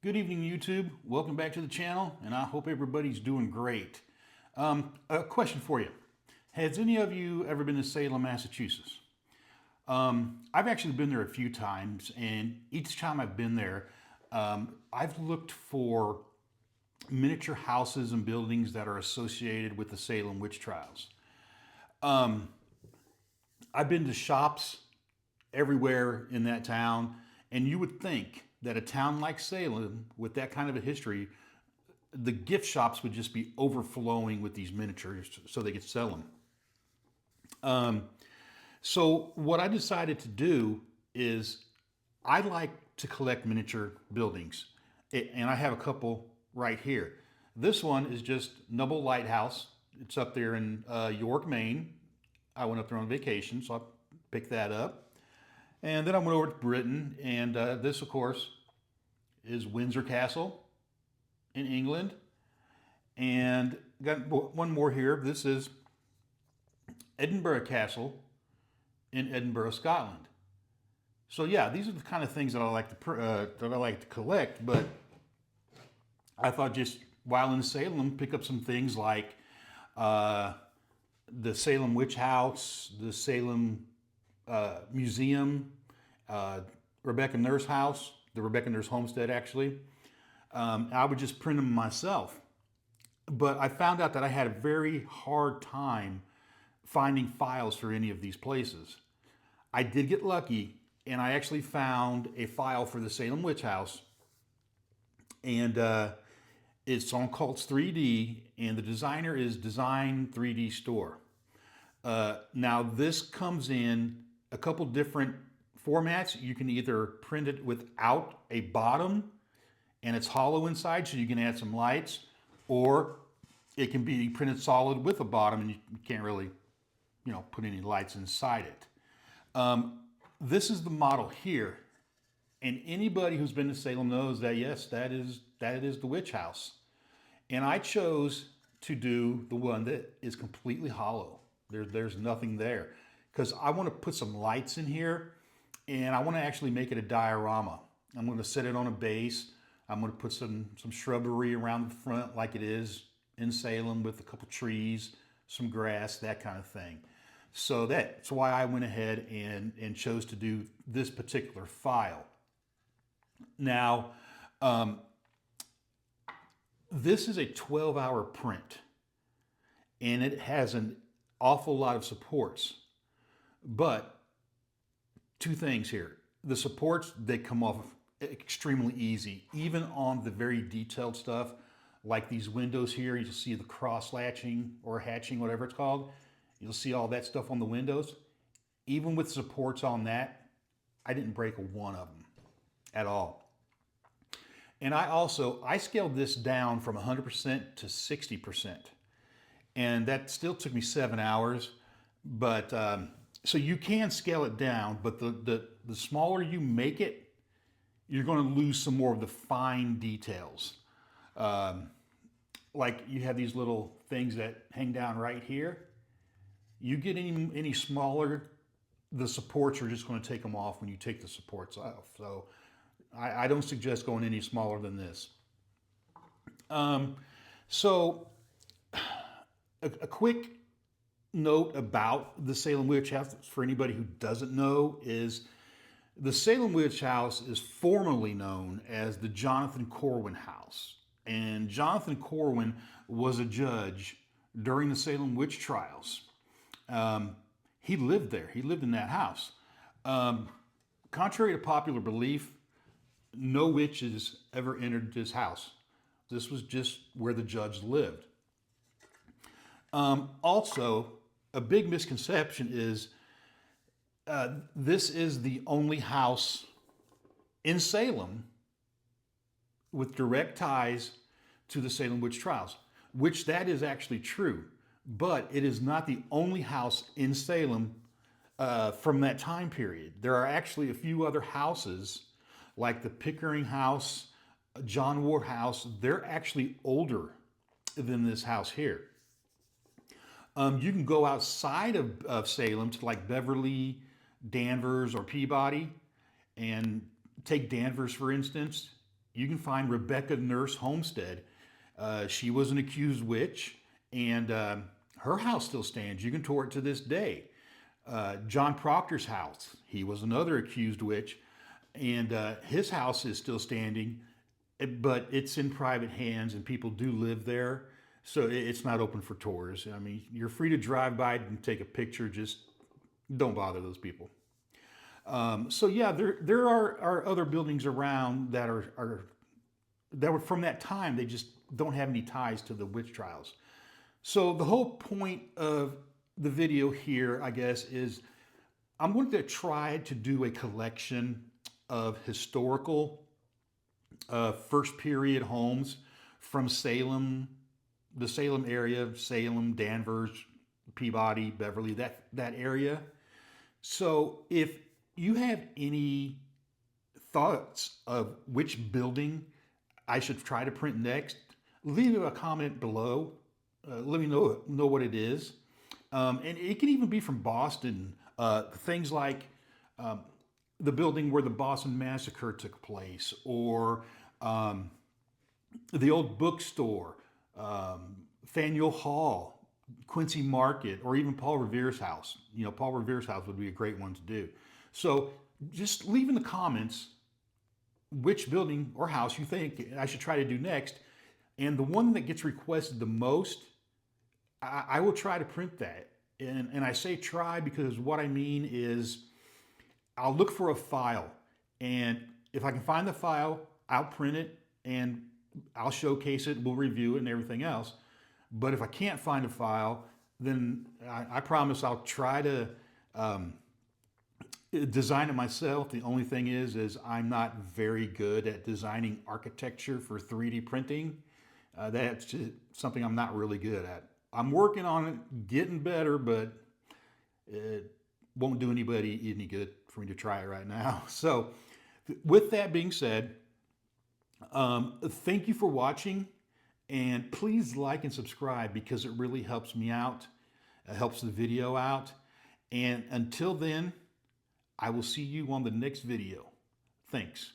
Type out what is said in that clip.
Good evening, YouTube. Welcome back to the channel, and I hope everybody's doing great. A question for you. Has any of you ever been to Salem, Massachusetts? I've actually been there a few times, and each time I've been there, I've looked for miniature houses and buildings that are associated with the Salem Witch Trials. I've been to shops everywhere in that town, and you would think that a town like Salem, with that kind of a history, the gift shops would just be overflowing with these miniatures so they could sell them. So what I decided to do is I like to collect miniature buildings, and I have a couple right here. This one is just Nubble Lighthouse. It's up there in York, Maine. I went up there on vacation, so I picked that up. And then I went over to Britain, and this, of course, is Windsor Castle in England. And got one more here. This is Edinburgh Castle in Edinburgh, Scotland. So yeah, these are the kind of things that I like to collect. But I thought, just while in Salem, pick up some things like the Salem Witch House, the Salem Museum, Rebecca Nurse House, the Rebecca Nurse Homestead, actually. I would just print them myself. But I found out that I had a very hard time finding files for any of these places. I did get lucky, and I actually found a file for the Salem Witch House. And it's on Cults 3D, and the designer is Design 3D Store. Now, this comes in a couple different formats. You can either print it without a bottom and it's hollow inside, so you can add some lights, or it can be printed solid with a bottom and you can't really, put any lights inside it. This is the model here, and anybody who's been to Salem knows that yes, that is the witch house. And I chose to do the one that is completely hollow. There's nothing there, because I want to put some lights in here, and I want to actually make it a diorama. I'm going to set it on a base. I'm going to put some shrubbery around the front like it is in Salem, with a couple trees, some grass, that kind of thing. So that's why I went ahead and chose to do this particular file. Now, this is a 12-hour print, and it has an awful lot of supports. But two things here. The supports, they come off extremely easy, even on the very detailed stuff, like these windows here. You'll see the cross latching or hatching, whatever it's called. You'll see all that stuff on the windows. Even with supports on that, I didn't break one of them at all. And I scaled this down from 100% to 60%. And that still took me 7 hours. But so you can scale it down, but the smaller you make it, you're going to lose some more of the fine details. Like you have these little things that hang down right here. You get any smaller, the supports are just going to take them off when you take the supports off. So I don't suggest going any smaller than this. So a quick note about the Salem Witch House, for anybody who doesn't know, is the Salem Witch House is formerly known as the Jonathan Corwin House. And Jonathan Corwin was a judge during the Salem Witch Trials. He lived there. He lived in that house. Contrary to popular belief, no witches ever entered this house. This was just where the judge lived. Also, a big misconception is this is the only house in Salem with direct ties to the Salem Witch Trials, which that is actually true. But it is not the only house in Salem from that time period. There are actually a few other houses, like the Pickering House, John Ward House. They're actually older than this house here. You can go outside of Salem to like Beverly, Danvers, or Peabody, and take Danvers, for instance. you can find Rebecca Nurse Homestead. She was an accused witch, and her house still stands. You can tour it to this day. John Proctor's house, he was another accused witch, and his house is still standing, but it's in private hands and people do live there. So it's not open for tours. I mean, you're free to drive by and take a picture, just don't bother those people. So yeah, there are other buildings around that that were from that time. They just don't have any ties to the witch trials. So the whole point of the video here, I guess, is I'm going to try to do a collection of historical first period homes from Salem, the Salem area, Salem, Danvers, Peabody, Beverly, that area. So if you have any thoughts of which building I should try to print next, leave a comment below. Let me know what it is. And it can even be from Boston. Things like the building where the Boston Massacre took place, or the old bookstore, Faneuil Hall, Quincy Market, or even Paul Revere's house. You know, Paul Revere's house would be a great one to do. So just leave in the comments which building or house you think I should try to do next. And the one that gets requested the most, I will try to print that. And I say try because what I mean is I'll look for a file. And if I can find the file, I'll print it and I'll showcase it. We'll review it and everything else. But if I can't find a file, then I promise I'll try to design it myself. The only thing is I'm not very good at designing architecture for 3D printing. That's just something I'm not really good at. I'm working on it, getting better, but it won't do anybody any good for me to try it right now. So with that being said, thank you for watching, and please like and subscribe because it really helps me out. It helps the video out. And until then, I will see you on the next video. Thanks.